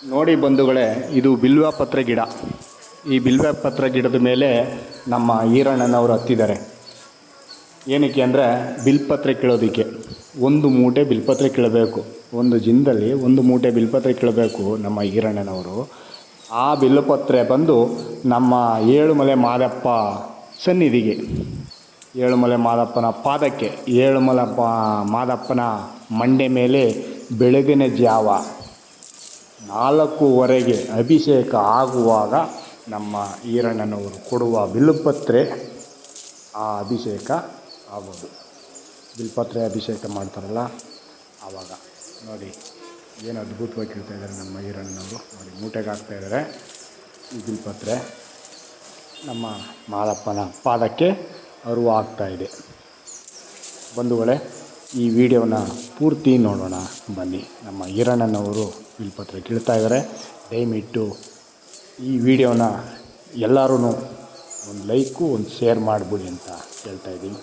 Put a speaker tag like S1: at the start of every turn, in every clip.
S1: ನೋಡಿ ಬಂಧುಗಳೇ, ಇದು ಬಿಲ್ವಪತ್ರೆ ಗಿಡ. ಈ ಬಿಲ್ವಪತ್ರೆ ಗಿಡದ ಮೇಲೆ ನಮ್ಮ ಈರಣ್ಣನವರು ಹತ್ತಿದ್ದಾರೆ. ಏನಕ್ಕೆ ಅಂದರೆ ಬಿಲ್ಪತ್ರೆ ಕೀಳೋದಕ್ಕೆ. ಒಂದು ಮೂಟೆ ಬಿಲ್ಪತ್ರೆ ಕೀಳಬೇಕು, ಒಂದು ದಿನದಲ್ಲಿ ಒಂದು ಮೂಟೆ ಬಿಲ್ಪತ್ರೆ ಕೀಳಬೇಕು ನಮ್ಮ ಈರಣ್ಣನವರು. ಆ ಬಿಲ್ಪತ್ರೆ ಬಂದು ನಮ್ಮ ಏಳುಮಲೆ ಮಾದಪ್ಪ ಸನ್ನಿಧಿಗೆ, ಏಳುಮಲೆ ಮಾದಪ್ಪನ ಪಾದಕ್ಕೆ, ಏಳುಮಲೆ ಮಾದಪ್ಪನ ಮಂಡೆ ಮೇಲೆ ಬೆಳಗಿನ ಜಾವ 4:15 ಅಭಿಷೇಕ ಆಗುವಾಗ ನಮ್ಮ ಈರಣ್ಣನವರು ಕೊಡುವ ಬಿಲ್ಪತ್ರೆ ಆ ಅಭಿಷೇಕ ಆಗೋದು. ಬಿಲ್ಪತ್ರೆ ಅಭಿಷೇಕ ಮಾಡ್ತಾರಲ್ಲ ಆವಾಗ ನೋಡಿ ಏನು ಅದ್ಭುತವಾಗಿ ಕೇಳ್ತಾಯಿದ್ದಾರೆ ನಮ್ಮ ಈರಣ್ಣನವರು. ನೋಡಿ ಮೂಟೆಗೆ ಹಾಕ್ತಾಯಿದ್ದಾರೆ ಈ ಬಿಲ್ಪತ್ರೆ. ನಮ್ಮ ಮಾದಪ್ಪನ ಪಾದಕ್ಕೆ ಅರಿವು ಆಗ್ತಾಯಿದೆ. ಬಂಧುಗಳೇ, ಈ ವಿಡಿಯೋನ ಪೂರ್ತಿ ನೋಡೋಣ ಬನ್ನಿ. ನಮ್ಮ ಈರಣ್ಣನವರು ಬಿಲ್ಪತ್ರೆ ಕೀಳ್ತಾಯಿದ್ದಾರೆ. ದಯವಿಟ್ಟು ಈ ವಿಡಿಯೋನ ಎಲ್ಲರೂ ಒಂದು ಲೈಕು ಒಂದು ಶೇರ್ ಮಾಡಿಬಿಡಿ ಅಂತ ಹೇಳ್ತಾಯಿದ್ದೀನಿ.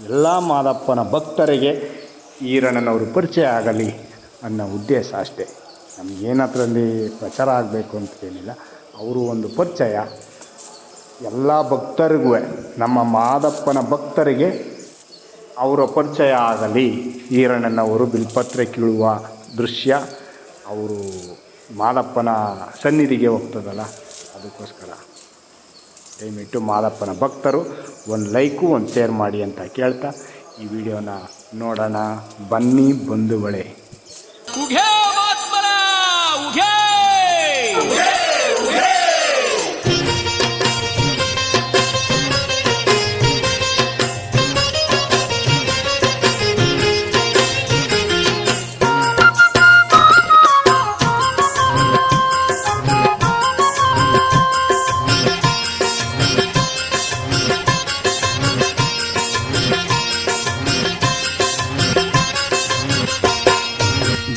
S1: ಎಲ್ಲ ಮಾದಪ್ಪನ ಭಕ್ತರಿಗೆ ಈರಣ್ಣನವರು ಪರಿಚಯ ಆಗಲಿ ಅನ್ನೋ ಉದ್ದೇಶ ಅಷ್ಟೇ. ನಮಗೇನದ್ರಲ್ಲಿ ಪ್ರಚಾರ ಆಗಬೇಕು ಅಂತ ಏನಿಲ್ಲ. ಅವರು ಒಂದು ಪರಿಚಯ ಎಲ್ಲ ಭಕ್ತರಿಗೂ, ನಮ್ಮ ಮಾದಪ್ಪನ ಭಕ್ತರಿಗೆ ಅವರ ಪರಿಚಯ ಆಗಲಿ. ಈರಣ್ಣನವರು ಬಿಲ್ಪತ್ರೆ ಕೀಳುವ ದೃಶ್ಯ ಅವರು ಮಾದಪ್ಪನ ಸನ್ನಿಧಿಗೆ ಹೋಗ್ತದಲ್ಲ, ಅದಕ್ಕೋಸ್ಕರ ದಯವಿಟ್ಟು ಮಾದಪ್ಪನ ಭಕ್ತರು ಒಂದು ಲೈಕು ಒಂದು ಶೇರ್ ಮಾಡಿ ಅಂತ ಕೇಳ್ತಾ ಈ ವಿಡಿಯೋನ ನೋಡೋಣ ಬನ್ನಿ ಬಂಧುಗಳೇ.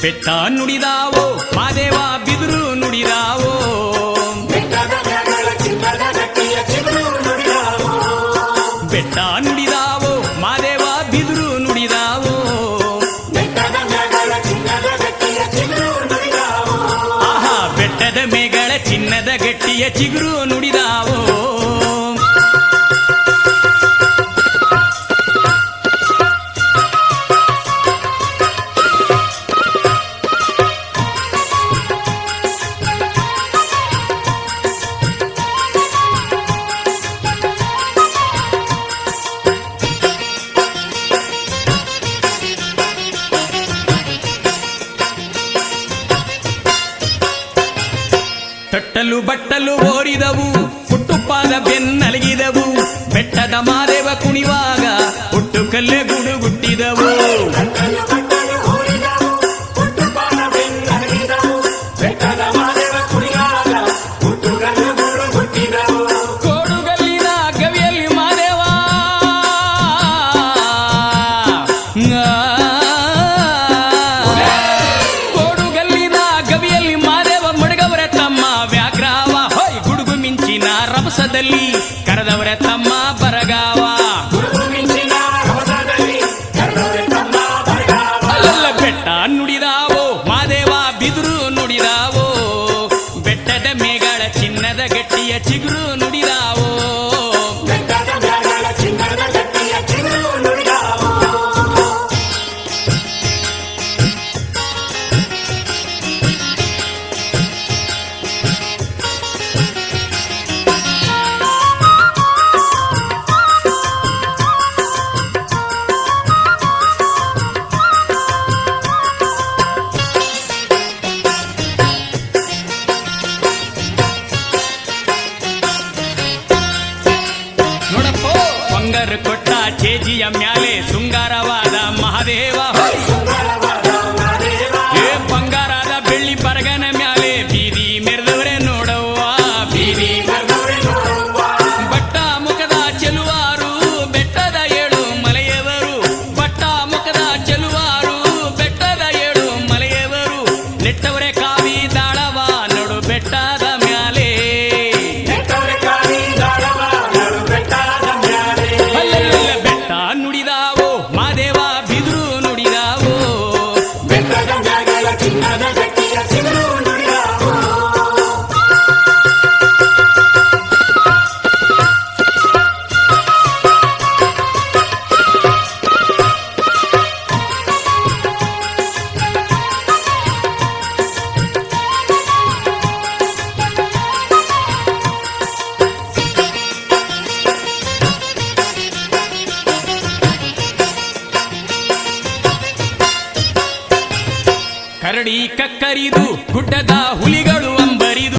S2: ಬೆಟ್ಟ ನುಡಿದಾವೋ ಮಾದೇವ ಬಿದಿರು ನುಡಿದಾವೋ, ಬೆಟ್ಟ ನುಡಿದಾವೋ ಮಾದೇವ ಬಿದಿರು ನುಡಿದಾವೋ, ಆಹಾ ಬೆಟ್ಟದ ಮೇಗಳ ಚಿನ್ನದ ಗಟ್ಟಿಯ ಚಿಗುರು ನುಡಿದಾವೋ. ತಟ್ಟಲು ಬಟ್ಟಲು ಓರಿದವು, ಹುಟ್ಟುಪಾದ ಬೆನ್ನಲಗಿದವು, ಬೆಟ್ಟದ ಮಾದೇವ ಕುಣಿವಾಗ ಹುಟ್ಟು ಕಲ್ಲೆ ಗುಡುಗುಟ್ಟಿದವು. ಕೋಡುಗಲ್ಲಿನ ಗವಿಯಲ್ಲಿ ಮಾದೇವ, ಕೋಡುಗಲ್ಲಿನ ಗವಿಯಲ್ಲಿ ಮಾದೇವ ಮಡಗವರ ತಮ್ಮ ವ್ಯಾಘ್ರಾವ, ಹೊಯ್ ಗುಡುಗು ಮಿಂಚಿನ ರಭಸದಲ್ಲಿ ಕರೆದವರ ತಮ್ಮ ಬರಗಾವ. ಅಲ್ಲಲ್ಲ ಬೆಟ್ಟ ನುಡಿದಾವೋ ಮಾದೇವ ಬಿದಿರು ನುಡಿದಾವೋ, ಬೆಟ್ಟದ ಮೇಗಳ ಚಿನ್ನದ ಗಟ್ಟಿಯ ಚಿಗುರು ನುಡಿದಾವೋ. ಕರಡಿ ಕಕ್ಕರಿದು ಗುಡ್ಡದ ಹುಲಿಗಳು